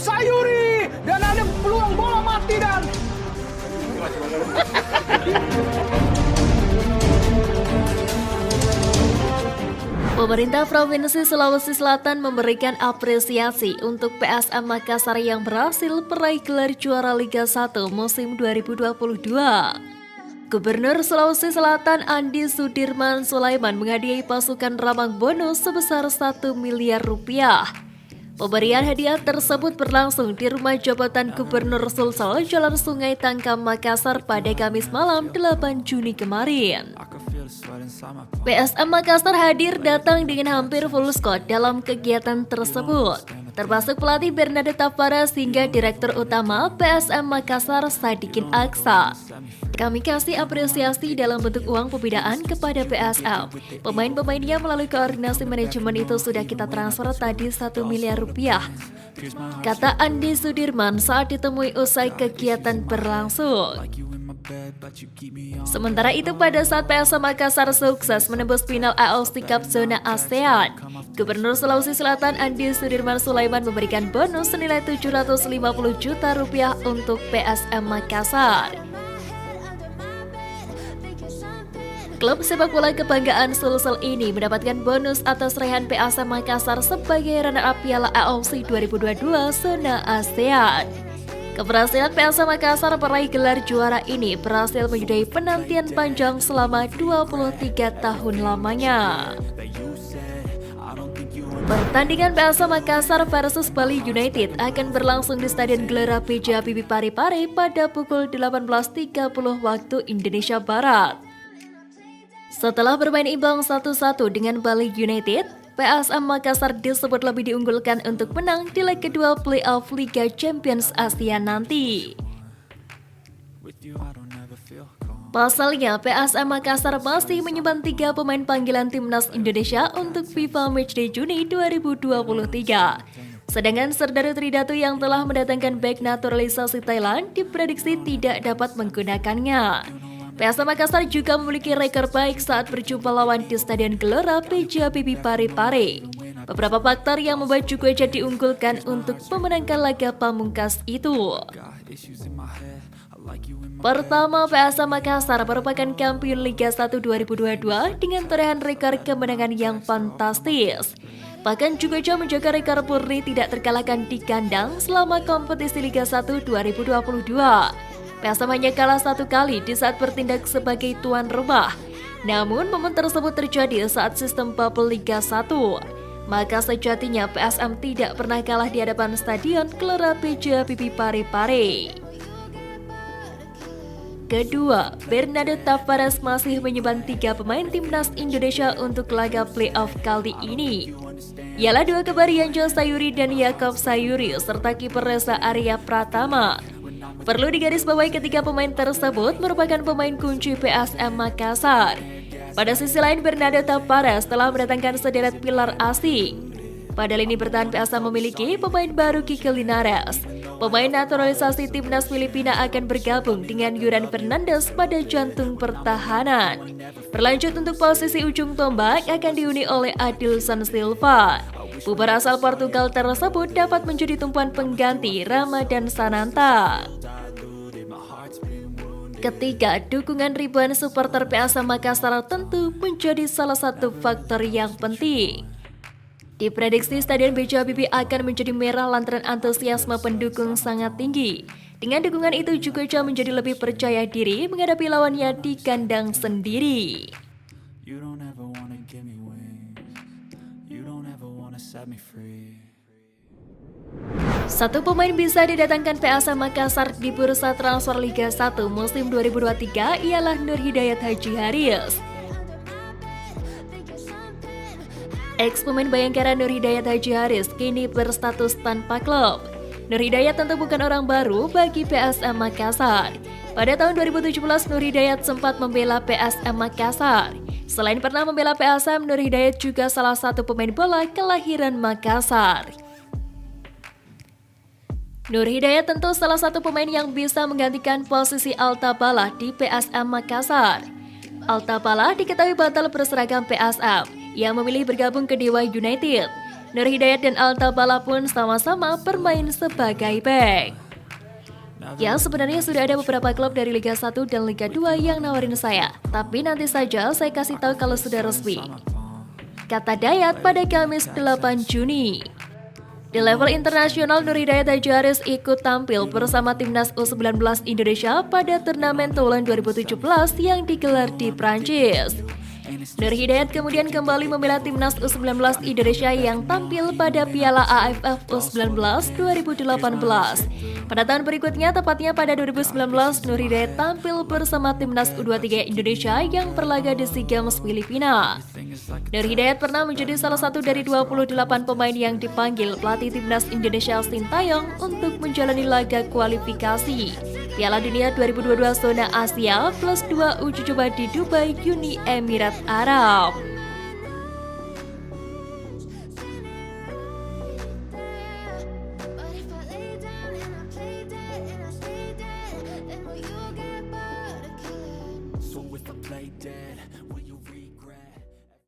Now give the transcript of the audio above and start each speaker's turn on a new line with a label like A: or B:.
A: Sayuri dan ada peluang bola mati dan
B: Pemerintah Provinsi Sulawesi Selatan memberikan apresiasi untuk PSM Makassar yang berhasil meraih gelar juara Liga 1 musim 2022. Gubernur Sulawesi Selatan Andi Sudirman Sulaiman menghadiahi pasukan Ramang bonus sebesar 1 miliar rupiah. Pemberian hadiah tersebut berlangsung di Rumah Jabatan Gubernur Sulsel, Jalan Sungai Tangkam, Makassar pada Kamis malam 8 Juni kemarin. PSM Makassar hadir datang dengan hampir full squad dalam kegiatan tersebut, termasuk pelatih Bernardo Tavares hingga Direktur Utama PSM Makassar Sadikin Aksa. Kami kasih apresiasi dalam bentuk uang pembinaan kepada PSM. Pemain-pemainnya melalui koordinasi manajemen itu sudah kita transfer tadi 1 miliar rupiah, kata Andi Sudirman saat ditemui usai kegiatan berlangsung. Sementara itu pada saat PSM Makassar sukses menembus final AFC Cup zona ASEAN, Gubernur Sulawesi Selatan Andi Sudirman Sulaiman memberikan bonus senilai 750 juta rupiah untuk PSM Makassar. Klub sepak bola kebanggaan Sulsel ini mendapatkan bonus atas raihan PSM Makassar sebagai runner-up Piala AFC 2022 zona ASEAN. Keberhasilan PSM Makassar meraih gelar juara ini berhasil menyudahi penantian panjang selama 23 tahun lamanya. Pertandingan PSM Makassar versus Bali United akan berlangsung di Stadion Gelora B.J. Habibie Parepare pada pukul 18.30 waktu Indonesia Barat. Setelah bermain imbang 1-1 dengan Bali United, PSM Makassar disebut lebih diunggulkan untuk menang di leg kedua playoff Liga Champions Asia nanti. Pasalnya, PSM Makassar masih menyimpan 3 pemain panggilan timnas Indonesia untuk FIFA Matchday Juni 2023. Sedangkan Serdadu Tridatu yang telah mendatangkan bek naturalisasi Thailand diprediksi tidak dapat menggunakannya. PSM Makassar juga memiliki rekor baik saat berjumpa lawan di Stadion Gelora B.J. Habibie Parepare. Beberapa faktor yang membuat Jukueja diunggulkan untuk memenangkan laga pamungkas itu. Pertama, PSM Makassar merupakan kampiun Liga 1 2022 dengan torehan rekor kemenangan yang fantastis. Bahkan Jukueja menjaga rekor Purri tidak terkalahkan di kandang selama kompetisi Liga 1 2022. PSM hanya kalah 1 kali di saat bertindak sebagai tuan rumah. Namun momen tersebut terjadi saat sistem bubble Liga 1. Maka sejatinya PSM tidak pernah kalah di hadapan Stadion Gelora B.J. Habibie Parepare. Kedua, Bernardo Tavares masih menyimpan 3 pemain timnas Indonesia untuk laga playoff kali ini. Ialah 2 kembar Yanjo Sayuri dan Yakob Sayuri serta kiper Reza Arya Pratama. Perlu digarisbawahi ketiga pemain tersebut merupakan pemain kunci PSM Makassar. Pada sisi lain, Bernardo Tavares telah mendatangkan sederet pilar asing. Pada lini bertahan PSM memiliki pemain baru Kike Linares. Pemain naturalisasi timnas Filipina akan bergabung dengan Yuran Fernandes pada jantung pertahanan. Berlanjut untuk posisi ujung tombak akan dihuni oleh Adilson Silva. Puber asal Portugal tersebut dapat menjadi tumpuan pengganti Ramadan Sananta. Ketiga, dukungan ribuan supporter PSM Makassar tentu menjadi salah satu faktor yang penting. Diprediksi Stadion B.J. Habibie akan menjadi merah lantaran antusiasme pendukung sangat tinggi. Dengan dukungan itu Jukueja menjadi lebih percaya diri menghadapi lawannya di kandang sendiri. Satu pemain bisa didatangkan PSM Makassar di bursa transfer Liga 1 musim 2023 ialah Nur Hidayat Haji Haris. Ex-pemain Bayangkara Nur Hidayat Haji Haris kini berstatus tanpa klub. Nur Hidayat tentu bukan orang baru bagi PSM Makassar. Pada tahun 2017, Nur Hidayat sempat membela PSM Makassar. Selain pernah membela PSM, Nur Hidayat juga salah satu pemain bola kelahiran Makassar. Nur Hidayat tentu salah satu pemain yang bisa menggantikan posisi Altabala di PSM Makassar. Altabala diketahui batal berseragam PSM yang memilih bergabung ke Dewa United. Nur Hidayat dan Alta Bala pun sama-sama bermain sebagai bek. Ya, sebenarnya sudah ada beberapa klub dari Liga 1 dan Liga 2 yang nawarin saya, tapi nanti saja saya kasih tahu kalau sudah resmi, kata Dayat pada Kamis 8 Juni. Di level internasional, Nur Hidayat Hajaris ikut tampil bersama timnas U19 Indonesia pada turnamen Toulon 2017 yang digelar di Prancis. Nur Hidayat kemudian kembali membela timnas U19 Indonesia yang tampil pada Piala AFF U19 2018. Pada tahun berikutnya, tepatnya pada 2019, Nur Hidayat tampil bersama timnas U23 Indonesia yang berlaga di SEA Games Filipina. Nur Hidayat pernah menjadi salah satu dari 28 pemain yang dipanggil pelatih timnas Indonesia Sintayong untuk menjalani laga kualifikasi Piala Dunia 2022 zona Asia plus 2 uji coba di Dubai, Uni Emirat Arab.
C: So if I play dead, will you